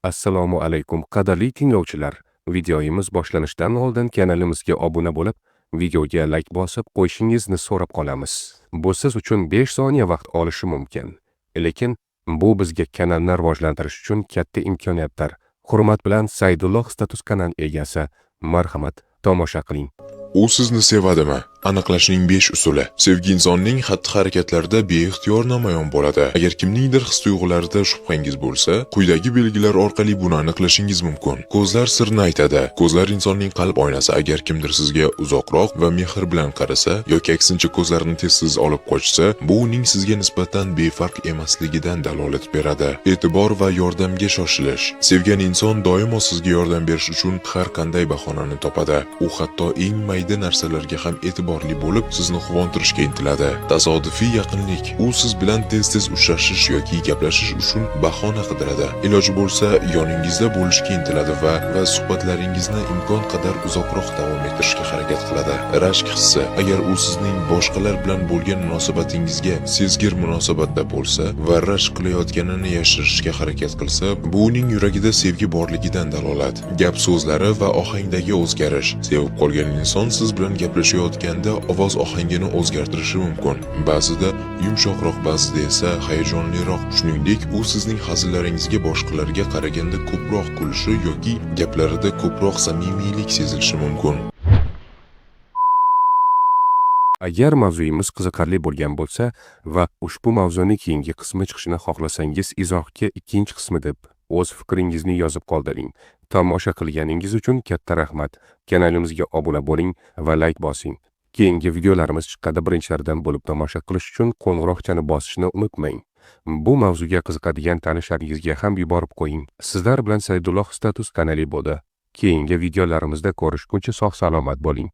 Assalomu alaykum qadrli tinglovchilar. Videomiz boshlanishidan oldin kanalimizga obuna bo'lib, videoga like bosib qo'yishingizni so'rab qolamiz. Bu siz uchun 5 soniya vaqt olishi mumkin. Lekin bu bizga kanalni rivojlantirish uchun katta imkoniyatdir. Hurmat bilan Saidulloh status kanal egasi. Marhamat, tomosha qiling. U sizni sevadimi? Aniqlashning 5 usuli. Sevgi insonning xatti-harakatlarida beixtiyor namoyon bo'ladi. Agar kimningdir his-tuyg'ularida shubhangiz bo'lsa, quyidagi belgilar orqali buni aniqlashingiz mumkin. Ko'zlar sirni aytadi. Ko'zlar insonning qalb oynasi. Agar kimdir sizga uzoqroq va mehr bilan qarasa yoki aksincha ko'zlarini tez olib qochsa, bu uning sizga nisbatan befarq emasligidan dalolat beradi. E'tibor va yordamga shoshilish. Sevgan inson doimo sizga yordam berish uchun har qanday bahonani topadi. U hatto eng mayda narsalarga ham e'tiborli bo'lib, sizni quvontirishga intiladi. Tasodifiy yaqinlik. U siz bilan tez uchrashish yoki gaplashish uchun bahona qidiradi. Iloji bo'lsa, yoningizda bo'lishga intiladi va suhbatlaringizni imkon qadar uzoqroq davom ettirishga harakat qiladi. Rashk hissi. Agar u sizning boshqalar bilan bo'lgan munosabatingizga sezgir munosabatda bo'lsa va rashk qilayotganini yashirishga harakat qilsa, bu uning yuragida sevgi borligidan dalolat. Gap so'zlari va ohangdagi o'zgarish. Sevib qolgan inson siz bilan gaplashayotganda ovoz ohangini o'zgartirishi mumkin. Ba'zida yumshoqroq, ba'zida esa hayajonliroq. Shuningdek, u sizning hazillaringizga boshqalarga qaraganda ko'proq kulishi yoki gaplarida ko'proq samimiylik sezilishi mumkin. Agar mavzuyimiz qiziqarli bo'lgan bo'lsa va ushbu mavzuning keyingi qismi chiqishini xohlasangiz, izohga ikkinchi qismi deb o'z fikringizni yozib qoldiring. Tomosha qilganingiz uchun katta rahmat. Kanalimizga obuna bo'ling va like bosing. Keyingi videolarimiz chiqqanda birinchilardan bo'lib tomosha qilish uchun qo'ng'iroqchani bosishni unutmang. Bu mavzuga qiziqadigan tanishlaringizga ham yuborib qo'ying. Sizlar bilan Saidulloh status kanali bo'ldi. Keyingi videolarimizda ko'rishguncha sog' salomat bo'ling.